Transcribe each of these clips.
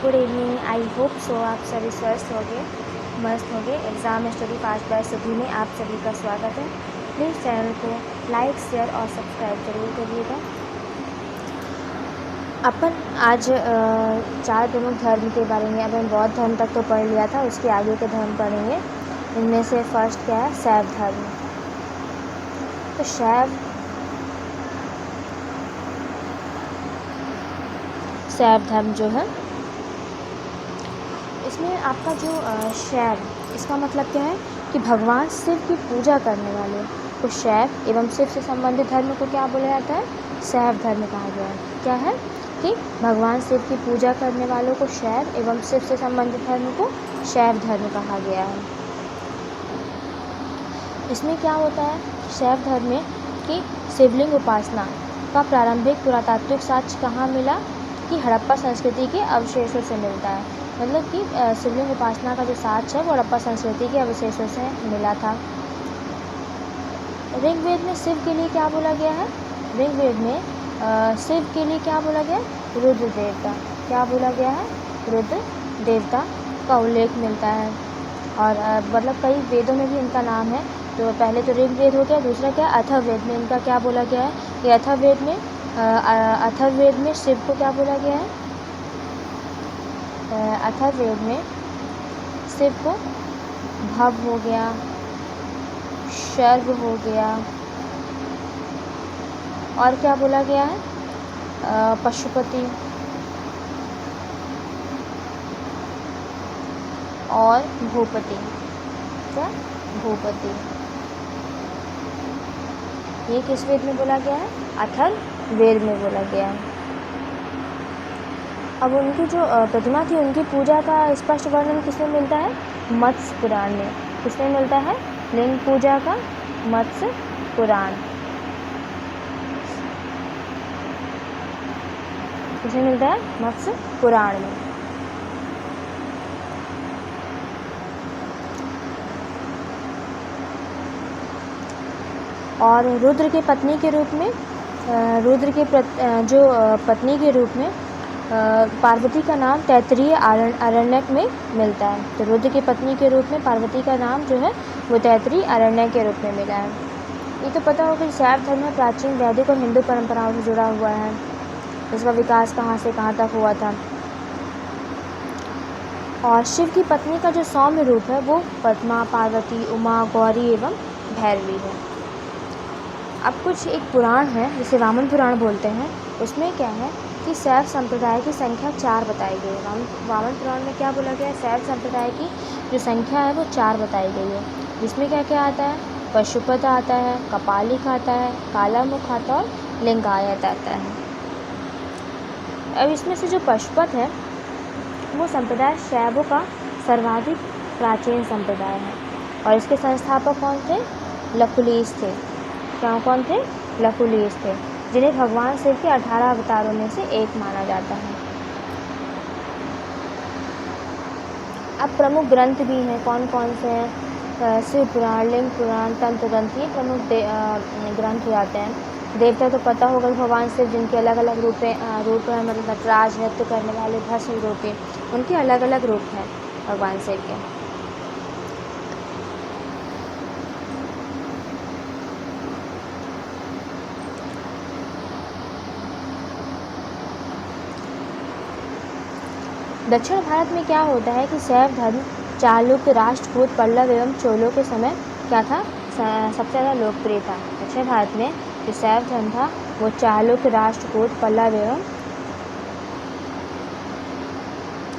Good evening. I hope so आप सभी स्वस्थ होंगे, मस्त होंगे। एग्ज़ाम स्टडी फास्ट बाय सुधी में आप सभी का स्वागत है। प्लीज़ चैनल को लाइक, शेयर और सब्सक्राइब जरूर करिएगा। अपन आज 4 प्रमुख धर्म के बारे में, अपन बौद्ध धर्म तक तो पढ़ लिया था, उसके आगे के धर्म पढ़ेंगे। इनमें से फर्स्ट क्या है? शैव धर्म। तो शैव धर्म जो है, इसमें आपका जो शैव, इसका मतलब क्या है कि भगवान शिव की पूजा करने वाले को शैव एवं शिव से संबंधित धर्म को क्या बोला जाता है? शैव धर्म कहा गया है। क्या है कि भगवान शिव की पूजा करने वालों को शैव एवं शिव से संबंधित धर्म को शैव धर्म कहा गया है। इसमें क्या होता है शैव धर्म में कि शिवलिंग उपासना का प्रारंभिक पुरातात्विक साक्ष्य कहाँ मिला? कि हड़प्पा संस्कृति के अवशेषों से मिलता है। मतलब कि शिवलिंग उपासना का जो साक्ष्य है वो हड़प्पा संस्कृति के अवशेषों से मिला था। ऋग्वेद में शिव के लिए क्या बोला गया है? ऋग्वेद में शिव के लिए क्या बोला गया? रुद्र देवता। क्या बोला गया है? रुद्र देवता का उल्लेख मिलता है। और मतलब कई वेदों में भी इनका नाम है। तो पहले तो ऋग्वेद हो गया, दूसरा क्या? अथर्ववेद में इनका क्या बोला गया है? कि अथर्ववेद में शिव को क्या बोला गया है? अथर्ववेद में शिव को भव हो गया, शर्व हो गया, और क्या बोला गया है? पशुपति और भूपति। क्या? भूपति। ये किस वेद में बोला गया है? अथर्ववेद में बोला गया है। अब उनकी जो प्रतिमा थी, उनकी पूजा का स्पष्ट वर्णन किसमें मिलता है? मत्स्य पुराण में। किसमें मिलता है? लिंग पूजा का मत्स्य पुराण। किसमें मिलता है? मत्स्य पुराण में। और रुद्र के पत्नी के रूप में पत्नी के रूप में पार्वती का नाम तैत्तिरीय अरण्यक में मिलता है। तो रुद्र की पत्नी के रूप में पार्वती का नाम जो है वो तैत्तिरीय अरण्यक के रूप में मिला है। ये तो पता होगा कि शैव धर्म में प्राचीन वैदिक और हिंदू परंपराओं से जुड़ा हुआ है। इसका विकास कहाँ से कहाँ तक हुआ था। और शिव की पत्नी का जो सौम्य रूप है वो पद्मा, पार्वती, उमा, गौरी एवं भैरवी है। अब कुछ एक पुराण है जिसे वामन पुराण बोलते हैं। उसमें क्या है कि शैव संप्रदाय की संख्या 4 बताई गई है। वामन पुराण में क्या बोला गया है? शैव संप्रदाय की जो संख्या है वो 4 बताई गई है। जिसमें क्या क्या आता है? पशुपत आता है, कपालिक आता है, कालामुख आता है और लिंगायत आता है। अब इसमें से जो पशुपत है वो संप्रदाय शैवों का सर्वाधिक प्राचीन संप्रदाय है। और इसके संस्थापक कौन थे? लकुलिश थे। कौन थे? लकुलिश थे, जिन्हें भगवान शिव के 18 अवतारों में से एक माना जाता है। अब प्रमुख ग्रंथ भी हैं। कौन कौन से हैं? शिव पुराण, लिंग पुराण, तंत्र ग्रंथ, ये प्रमुख ग्रंथ हो जाते हैं। देवता तो पता होगा भगवान शिव जिनके अलग अलग रूप हैं, मतलब नटराज, नृत्य करने वाले, भस्म रूपी, उनके अलग अलग रूप हैं भगवान शिव के। दक्षिण भारत में क्या होता है कि शैव धर्म चालुक्य, राष्ट्रकूट, पल्लव एवं चोलों के समय क्या था? सबसे ज़्यादा लोकप्रिय था। दक्षिण भारत में जो शैव धर्म था वो चालुक्य, राष्ट्रकूट, पल्लव एवं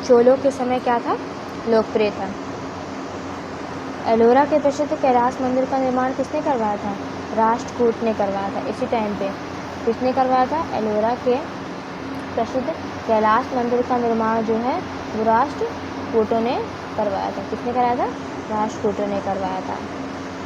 चोलों के समय क्या था? लोकप्रिय था। एलोरा के प्रसिद्ध कैलाश मंदिर का निर्माण किसने करवाया था? राष्ट्रकूट ने करवाया था। इसी टाइम पे किसने करवाया था? एलोरा के प्रसिद्ध कैलाश मंदिर का निर्माण जो है वो राष्ट्रकूटों ने करवाया था। किसने कराया था? राष्ट्रकूटों ने करवाया था।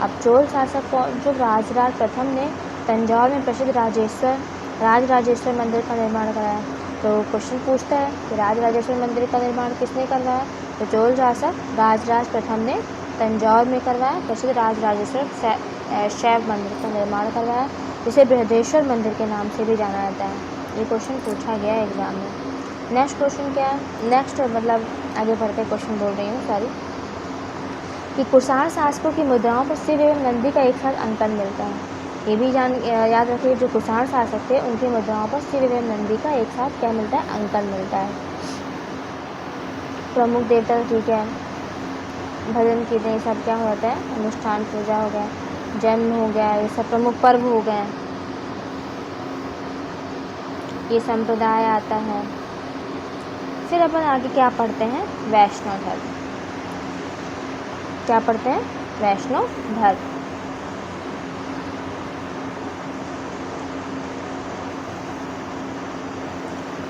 अब चोल शासक जो राजराज प्रथम ने तंजौर में प्रसिद्ध राजराजेश्वर मंदिर का निर्माण कराया। तो क्वेश्चन पूछता है कि राजराजेश्वर मंदिर का निर्माण किसने करवाया? तो चोल शासक राजराज प्रथम ने तंजौर में करवाया प्रसिद्ध राजराजेश्वर शैव मंदिर का निर्माण करवाया, जिसे बृहदेश्वर मंदिर के नाम से भी जाना जाता है। ये क्वेश्चन पूछा गया एग्जाम में। नेक्स्ट क्वेश्चन क्या है, नेक्स्ट मतलब आगे बढ़ के क्वेश्चन बोल रही हूँ सॉरी, कि कुषाण शासकों की मुद्राओं पर शिव एवं नंदी का एक साथ अंकन मिलता है। ये भी याद रखिए, जो कुषाण शासक थे उनकी मुद्राओं पर शिव एवं नंदी का एक साथ क्या मिलता है, अंकन मिलता है। प्रमुख देवता, ठीक है, भजन कीर्तन ये सब क्या होता है, अनुष्ठान पूजा हो गया, जन्म हो गया, ये सब प्रमुख पर्व हो गए, ये संप्रदाय आता है। फिर अपन आगे क्या पढ़ते हैं, वैष्णव धर्म। क्या पढ़ते हैं, वैष्णव धर्म।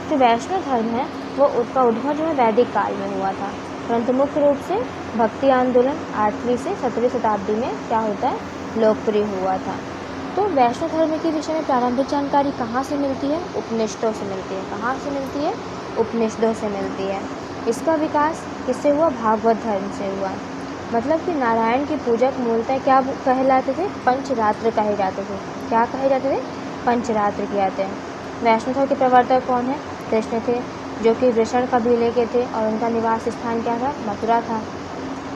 जो वैष्णव धर्म है वो उसका उद्भव जो है वैदिक काल में हुआ था, परंतु मुख्य रूप से भक्ति आंदोलन 8वीं से 17वीं शताब्दी में क्या होता है, लोकप्रिय हुआ था। तो वैष्णव धर्म के विषय में प्रारंभिक जानकारी कहाँ से मिलती है, उपनिषदों से मिलती है। कहाँ से मिलती है, उपनिषदों से मिलती है। इसका विकास किससे हुआ, भागवत धर्म से हुआ। मतलब कि नारायण के पूजक मूलतः क्या कहलाते थे, पंचरात्र कहे जाते थे। क्या कहे जाते थे, पंचरात्र कहते हैं। वैष्णव धर्म के प्रवर्तक कौन है, कृष्ण थे, जो कि वृषण कबीले के थे और उनका निवास स्थान क्या था, मथुरा था।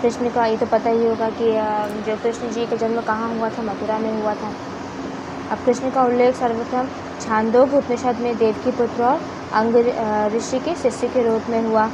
कृष्ण का ये तो पता ही होगा कि जो कृष्ण जी का जन्म कहाँ हुआ था, मथुरा में हुआ था। अब कृष्ण का उल्लेख सर्वप्रथम छांदोग्य उपनिषद में देवकी पुत्र और अंग ऋषि के शिष्य के रूप में हुआ।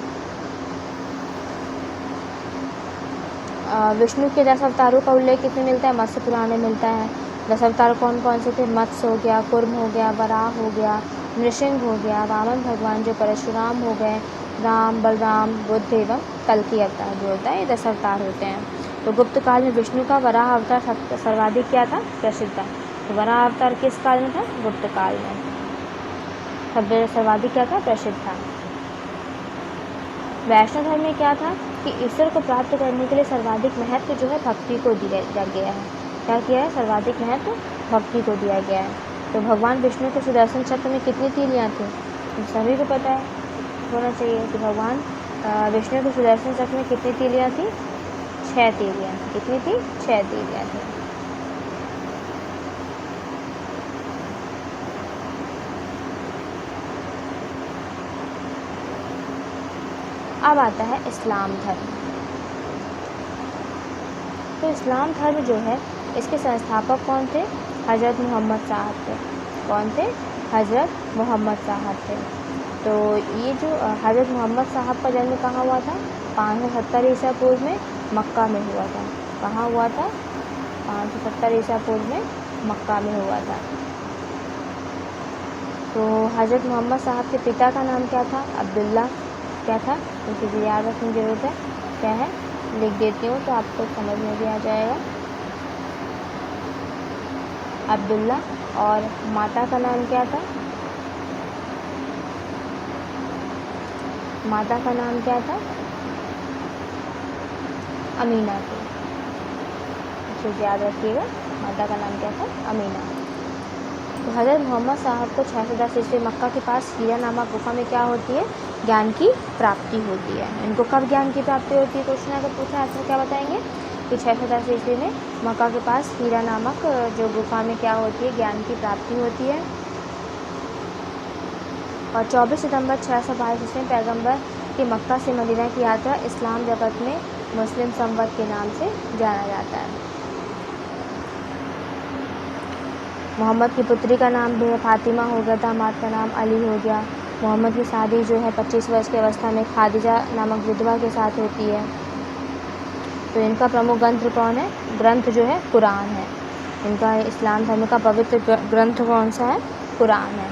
विष्णु के 10 अवतारों का उल्लेख किसमें मिलता है, मत्स्य पुराण में मिलता है। 10 अवतार कौन कौन से थे, मत्स्य हो गया, कूर्म हो गया, वराह हो गया, नृसिंह हो गया, वामन भगवान जो परशुराम हो गए, राम, बलराम, बुद्ध एवं कल्कि अवतार जो होता है, ये 10 अवतार होते हैं। तो गुप्त काल में विष्णु का वराह अवतार सर्वाधिक क्या था, प्रसिद्ध था। तो वराह अवतार किस काल में था, गुप्त काल में सर्वाधिक क्या था, प्रसिद्ध था। वैष्णव धर्म में क्या था कि ईश्वर को प्राप्त करने के लिए सर्वाधिक महत्व जो है भक्ति को दिया गया है। क्या किया है, सर्वाधिक महत्व भक्ति को दिया गया है। तो भगवान विष्णु के सुदर्शन चक्र में कितनी तीलियाँ थी, सभी को पता है, होना चाहिए कि भगवान विष्णु के सुदर्शन चक्र में कितनी तीलियाँ थी, 6 तीलियाँ। कितनी थी, 6 तीलियाँ थी। अब आता है इस्लाम धर्म। तो इस्लाम धर्म जो है इसके संस्थापक कौन थे, हज़रत मोहम्मद साहब थे। कौन थे, हज़रत मोहम्मद साहब थे। तो ये जो हज़रत मोहम्मद साहब का जन्म कहाँ हुआ था, 570 ईसा पूर्व में मक्का में हुआ था। कहाँ हुआ था, 570 ईसा पूर्व में मक्का में हुआ था। तो हज़रत मोहम्मद साहब के पिता का नाम क्या था, अब्दुल्ला। क्या था, क्योंकि याद रखने की ज़रूरत है, क्या है, लिख देती हूँ तो आपको समझ में भी आ जाएगा। अब्दुल्ला। और माता का नाम क्या था, माता का नाम क्या था, अमीना थी। चीज़ याद रखिएगा, माता का नाम क्या था, अमीना। तो हज़रत मोहम्मद साहब को 610 ईस्वी मक्का के पास हीरा नामक गुफा में क्या होती है, ज्ञान की प्राप्ति होती है। इनको कब ज्ञान की प्राप्ति होती है, क्वेश्चन अगर पूछा है तो क्या बताएंगे कि 610 ईस्वी में मक्का के पास हीरा नामक जो गुफा में क्या होती है, ज्ञान की प्राप्ति होती है। और 24 सितंबर 622 ईस्वी में पैगंबर की मक्का से मदीना की यात्रा इस्लाम जगत में मुस्लिम संवत के नाम से जाना जाता है। मोहम्मद की पुत्री का नाम भी फातिमा हो गया, दामाद का नाम अली हो गया। मोहम्मद की शादी जो है 25 वर्ष की अवस्था में खादिजा नामक विधवा के साथ होती है। तो इनका प्रमुख ग्रंथ कौन है, ग्रंथ जो है कुरान है। इनका इस्लाम धर्म का पवित्र ग्रंथ कौन सा है, कुरान है।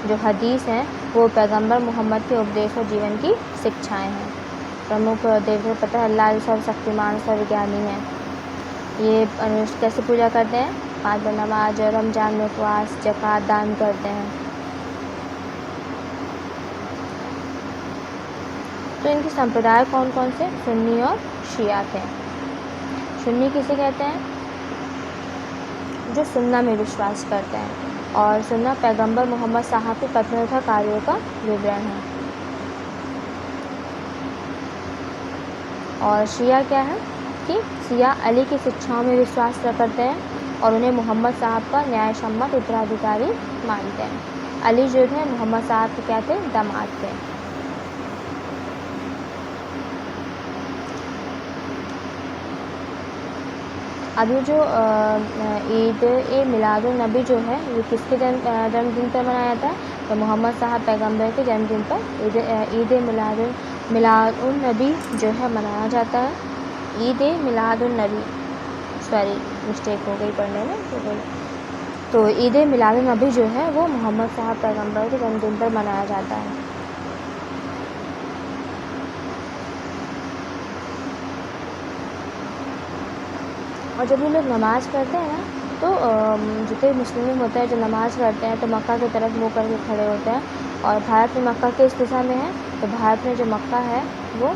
जो हदीस हैं वो पैगंबर मोहम्मद के उपदेश और जीवन की शिक्षाएं हैं। प्रमुख देवता पता है, अल्लाह सर्वशक्तिमान सर्वज्ञानी है। ये कैसे पूजा करते हैं, 5 बार नमाज और रमजान में उपवास, ज़कात दान करते हैं। तो इनके संप्रदाय कौन कौन से, सुन्नी और शिया थे। सुन्नी किसे कहते हैं, जो सुन्ना में विश्वास करते हैं। और सुन्ना पैगंबर मोहम्मद साहब के कथनों तथा कार्यों का विवरण है। और शिया क्या है कि शिया अली की शिक्षाओं में विश्वास करते हैं और उन्हें मोहम्मद साहब का न्यायसम्मत उत्तराधिकारी मानते हैं। अली जो थे मोहम्मद साहब के क्या थे, दामाद थे। अब ये जो ईद ए मिलादुन्नबी जो है ये किसके जन्मदिन पर मनाया जाता है, तो मोहम्मद साहब पैगंबर के जन्मदिन पर ईद मिलादुन्नबी जो है मनाया जाता है। ईद मिलादुन्नबी, सॉरी मिस्टेक हो गई पढ़ने में, तो ईद मिलादुन्नबी जो है वो मोहम्मद साहब पैगंबर के जन्मदिन पर मनाया जाता है। और जब ये लोग नमाज़ पढ़ते हैं ना, तो जितने मुस्लिम होते हैं जो नमाज़ पढ़ते हैं तो मक्का की तरफ मुँह करके खड़े होते हैं। और भारत में मक्का किस दिशा में है, तो भारत में जो मक्का है वो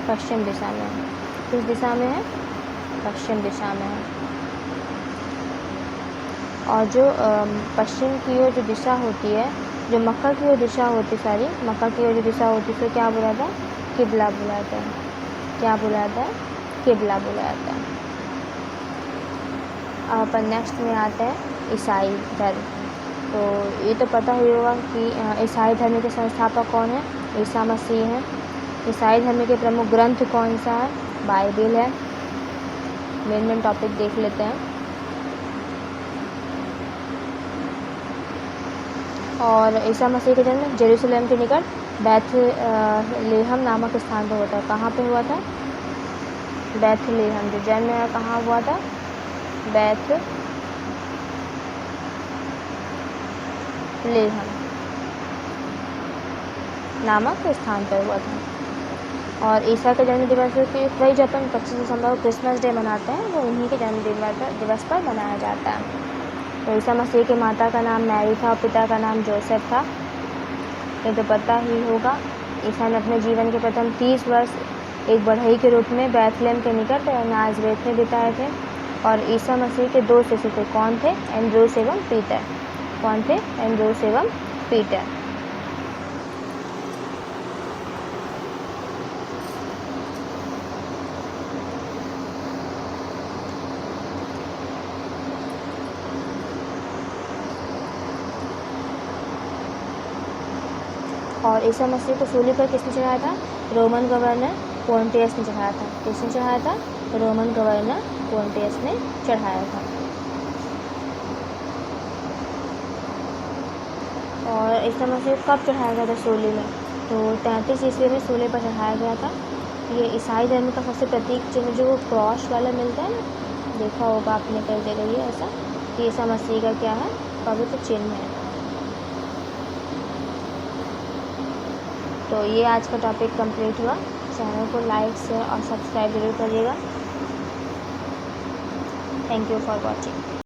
पश्चिम दिशा में है। किस दिशा में है, पश्चिम दिशा में है। और जो पश्चिम की ओर जो दिशा होती है, जो मक्का की ओर दिशा होती, मक्का की ओर जो दिशा होती है, तो क्या बोला जाता है, किबला बोला जाता है। क्या बोला जाता है, किबला बोला जाता है। अब अपन नेक्स्ट में आते हैं ईसाई धर्म। तो ये तो पता ही होगा कि ईसाई धर्म के संस्थापक कौन है, ईसा मसीह हैं। ईसाई धर्म के प्रमुख ग्रंथ कौन सा है, बाइबिल है। मेन टॉपिक देख लेते हैं। और ईसा मसीह का जन्म जेरूसलम के निकट बैथलेहम नामक स्थान पर होता है। कहाँ पे हुआ था, बैथलेहम। जो जन्म है कहाँ हुआ था, बैथलेहम नामक स्थान पर हुआ था। और ईसा के जन्म दिवस की वही जो अपन 25 दिसंबर को क्रिसमस डे मनाते हैं, वो इन्हीं के जन्म दिवस पर मनाया जाता है। तो ईसा मसीह की माता का नाम मैरी था और पिता का नाम जोसेफ था। ये तो पता ही होगा। ईसा ने अपने जीवन के प्रथम 30 वर्ष एक बढ़ई के रूप में बैथलेहम के निकट नाज़रेत में बिताए थे। और ईसा मसीह के 2 शिष्य थे, कौन थे, एंड्रूस एवं पीटर। कौन थे, एंड्रूस एवं पीटर। और ईसा मसीह को सूली पर किसने चढ़ाया था, रोमन गवर्नर पोंटियस ने चढ़ाया था। किसने चढ़ाया था, रोमन गवर्नर पोंटियस ने चढ़ाया था। और ईसा मसीह कब चढ़ाया गया था सूली में, तो 33 ईस्वी में सूली पर चढ़ाया गया था। ये ईसाई धर्म का सबसे प्रतीक चिन्ह जो क्रॉस वाला मिलता है ना, देखा होगा आपने कई जगह ये ऐसा, कि ईसा मसीह का क्या है, पवित्र चिन्ह है। तो ये आज का टॉपिक कंप्लीट हुआ। चैनल को लाइक शेयर और सब्सक्राइब जरूर करिएगा। Thank you for watching.